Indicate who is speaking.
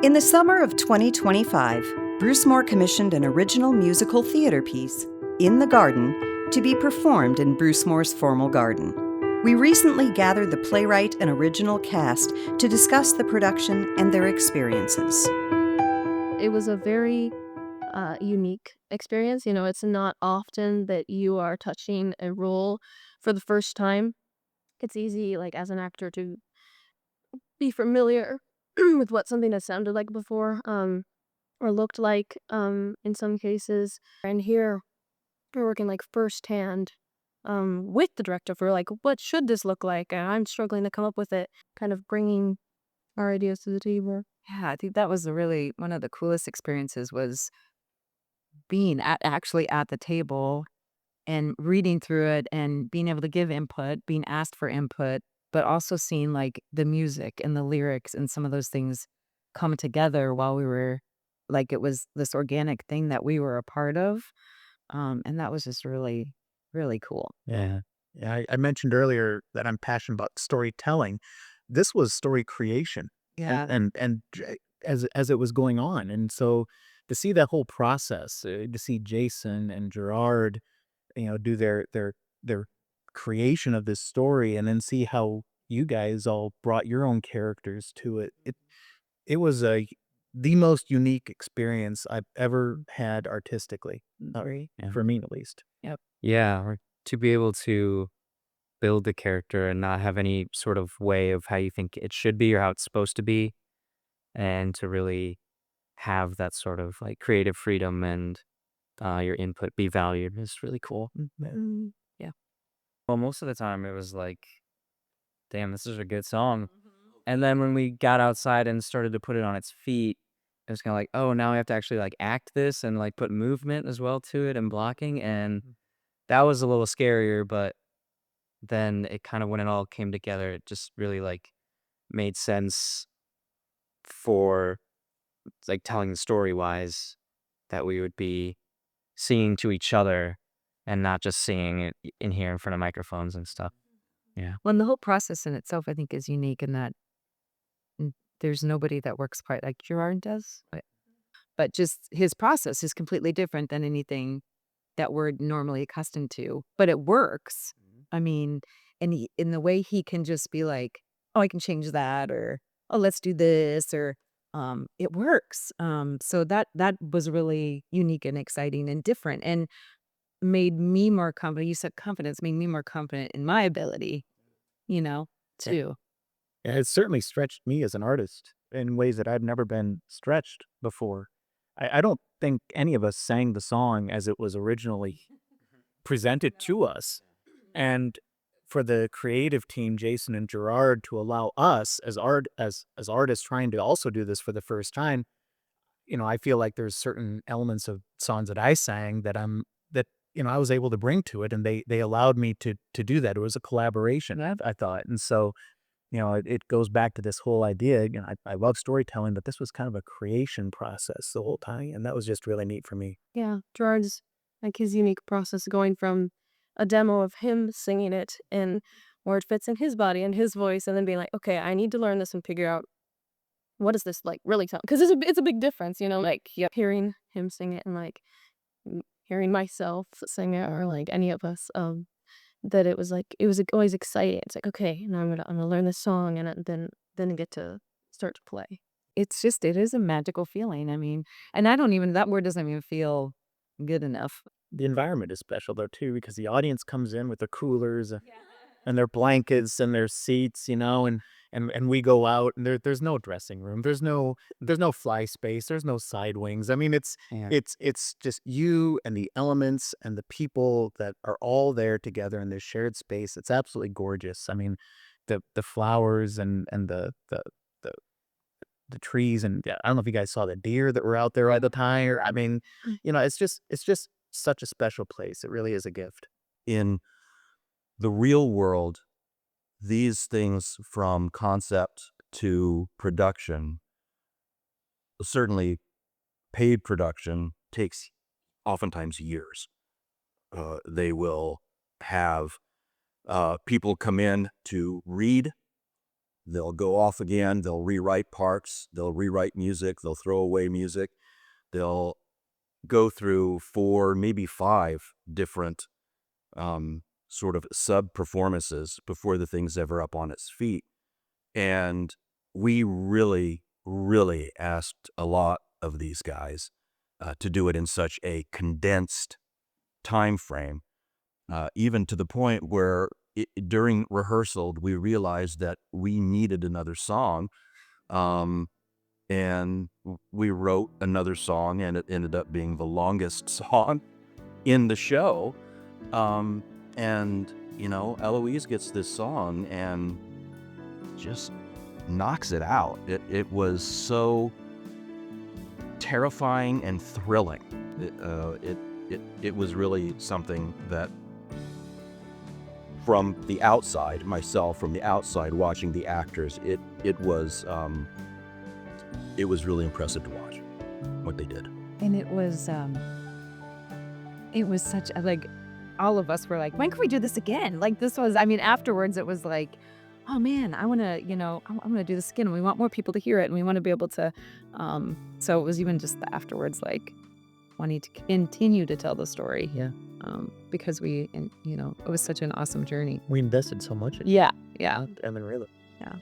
Speaker 1: In the summer of 2025, Brucemore commissioned an original musical theater piece, In the Garden, to be performed in Brucemore's formal garden. We recently gathered the playwright and original cast to discuss the production and their experiences.
Speaker 2: It was a very unique experience. It's not often that you are touching a role for the first time. It's easy, like as an actor, to be familiar with what something has sounded like before, or looked like, in some cases. And here we're working like firsthand, with the director for like what should this look like, and I'm struggling to come up with it. Kind of bringing our ideas to the table.
Speaker 3: Yeah, I think that was one of the coolest experiences was being actually at the table and reading through it and being able to give input, being asked for input, but also seeing like the music and the lyrics and some of those things come together while we were like it was this organic thing that we were a part of. And that was just really, really cool.
Speaker 4: Yeah. Yeah. I mentioned earlier that I'm passionate about storytelling. This was story creation
Speaker 3: Yeah.
Speaker 4: as it was going on. And so to see that whole process, to see Jason and Gerard, do their creation of this story and then see how you guys all brought your own characters to it. It was the most unique experience I've ever had artistically,
Speaker 3: Agree.
Speaker 5: Yeah.
Speaker 4: for me at least.
Speaker 3: Yep.
Speaker 5: Yeah, or to be able to build the character and not have any sort of way of how you think it should be or how it's supposed to be, and to really have that sort of like creative freedom and your input be valued is really cool.
Speaker 3: Yeah.
Speaker 5: Well, most of the time it was like, damn, this is a good song. And then when we got outside and started to put it on its feet, it was kind of like, oh, now we have to actually like act this and like put movement as well to it and blocking. And that was a little scarier, but then it kind of, when it all came together, it just really like made sense for like telling the story wise, that we would be singing to each other and not just singing it in here in front of microphones and stuff. Yeah.
Speaker 3: Well, and the whole process in itself, I think, is unique in that there's nobody that works quite like Gerard does. But just his process is completely different than anything that we're normally accustomed to. But it works. I mean, and in the way he can just be like, oh, I can change that, or oh, let's do this, or it works. So that was really unique and exciting and different, and made me more confident. You said confidence made me more confident in my ability, too.
Speaker 4: Yeah, it certainly stretched me as an artist in ways that I've never been stretched before. I don't think any of us sang the song as it was originally presented to us. And for the creative team, Jason and Gerard, to allow us as artists trying to also do this for the first time, I feel like there's certain elements of songs that I sang that I was able to bring to it, and they allowed me to do that. It was a collaboration, I thought. And so it goes back to this whole idea. I love storytelling, but this was kind of a creation process the whole time, and that was just really neat for me.
Speaker 2: Yeah, Gerard's like his unique process going from a demo of him singing it and where it fits in his body and his voice, and then being like, okay, I need to learn this and figure out what does this like really sound, because it's a big difference, like hearing him sing it and like hearing myself sing it, or like any of us, that it was always exciting. It's like, okay, now I'm gonna learn this song, and then get to start to play.
Speaker 3: It is a magical feeling. I mean, and that word doesn't even feel good enough.
Speaker 4: The environment is special though too, because the audience comes in with their coolers and their blankets and their seats, and we go out, and there's no dressing room, there's no fly space, there's no side wings. I mean,
Speaker 5: Yeah.
Speaker 4: it's just you and the elements and the people that are all there together in this shared space. It's absolutely gorgeous. I mean, the flowers and the trees, and yeah, I don't know if you guys saw the deer that were out there all the time. I mean, it's just such a special place. It really is a gift.
Speaker 6: In the real world, these things from concept to production, certainly paid production, takes oftentimes years. They will have people come in to read they'll go off again, they'll rewrite parts, they'll rewrite music, they'll throw away music, they'll go through 4, maybe 5 different sort of sub-performances before the thing's ever up on its feet. And we really, really asked a lot of these guys to do it in such a condensed time frame, even to the point where during rehearsal, we realized that we needed another song. And we wrote another song, and it ended up being the longest song in the show. And, Eloise gets this song and just knocks it out. It was so terrifying and thrilling. It was really something that, from the outside, watching the actors, it was really impressive to watch what they did.
Speaker 3: And it was such a, like, all of us were like, when can we do this again? Like, this was, afterwards it was like, oh man, I want to, I want to do this again. We want more people to hear it, and we want to be able to, so it was even just the afterwards, like, wanting to continue to tell the story.
Speaker 5: Yeah.
Speaker 3: Because it was such an awesome journey.
Speaker 4: We invested so much in it.
Speaker 3: Yeah.
Speaker 4: And then really.
Speaker 3: Yeah.